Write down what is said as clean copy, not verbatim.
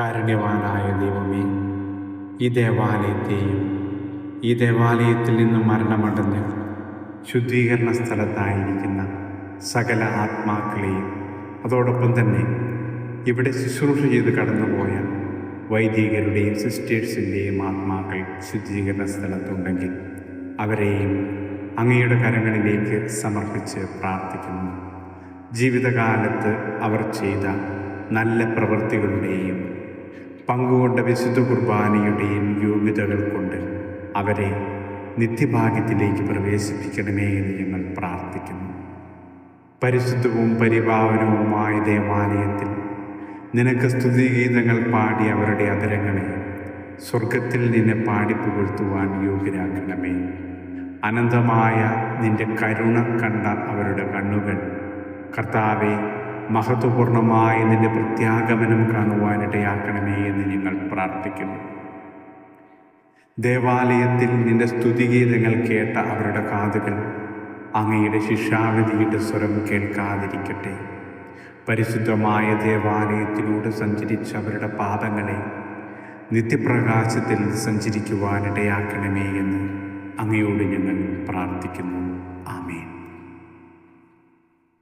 കാരുണ്യവാനായ ദൈവമേ, ഈ ദേവാലയത്തെയും ഈ ദേവാലയത്തിൽ നിന്ന് മരണമടഞ്ഞ് ശുദ്ധീകരണ സ്ഥലത്തായിരിക്കുന്ന സകല ആത്മാക്കളെയും, അതോടൊപ്പം തന്നെ ഇവിടെ ശുശ്രൂഷ ചെയ്ത് കടന്നുപോയ വൈദികരുടെയും സിസ്റ്റേഴ്സിൻ്റെയും ആത്മാക്കൾ ശുദ്ധീകരണ സ്ഥലത്തുണ്ടെങ്കിൽ അവരെയും അങ്ങയുടെ കരങ്ങളിലേക്ക് സമർപ്പിച്ച് പ്രാർത്ഥിക്കുന്നു. ജീവിതകാലത്ത് അവർ ചെയ്ത നല്ല പ്രവൃത്തികളുടെയും പങ്കുകൊണ്ട വിശുദ്ധ കുർബാനയുടെയും യോഗ്യതകൾ കൊണ്ട് അവരെ നിത്യഭാഗ്യത്തിലേക്ക് പ്രവേശിപ്പിക്കണമേ എന്ന് ഞങ്ങൾ പ്രാർത്ഥിക്കുന്നു. പരിശുദ്ധവും പരിപാവനവുമായ ദേവാലയത്തിൽ നിനക്ക് സ്തുതിഗീതങ്ങൾ പാടി അവരുടെ അധരങ്ങളെ സ്വർഗത്തിൽ നിന്നെ പാടിപ്പുകഴ്ത്തുവാൻ യോഗ്യരാക്കണമേ. അനന്തമായ നിന്റെ കരുണ കണ്ട അവരുടെ കണ്ണുകൾ കർത്താവെ, മഹത്വപൂർണമായ നിന്റെ പ്രത്യാഗമനം കാണുവാനിടയാക്കണമേ എന്ന് ഞങ്ങൾ പ്രാർത്ഥിക്കുന്നു. ദേവാലയത്തിൽ നിന്റെ സ്തുതിഗീതങ്ങൾ കേട്ട അവരുടെ കാതുകൾ അങ്ങയുടെ ശിക്ഷാവിധിയുടെ സ്വരം കേൾക്കാതിരിക്കട്ടെ. പരിശുദ്ധമായ ദേവാലയത്തിലൂടെ സഞ്ചരിച്ച അവരുടെ പാദങ്ങളെ നിത്യപ്രകാശത്തിൽ സഞ്ചരിക്കുവാനിടയാക്കണമേ എന്ന് അങ്ങയോട് ഞങ്ങൾ പ്രാർത്ഥിക്കുന്നു. ആമേൻ.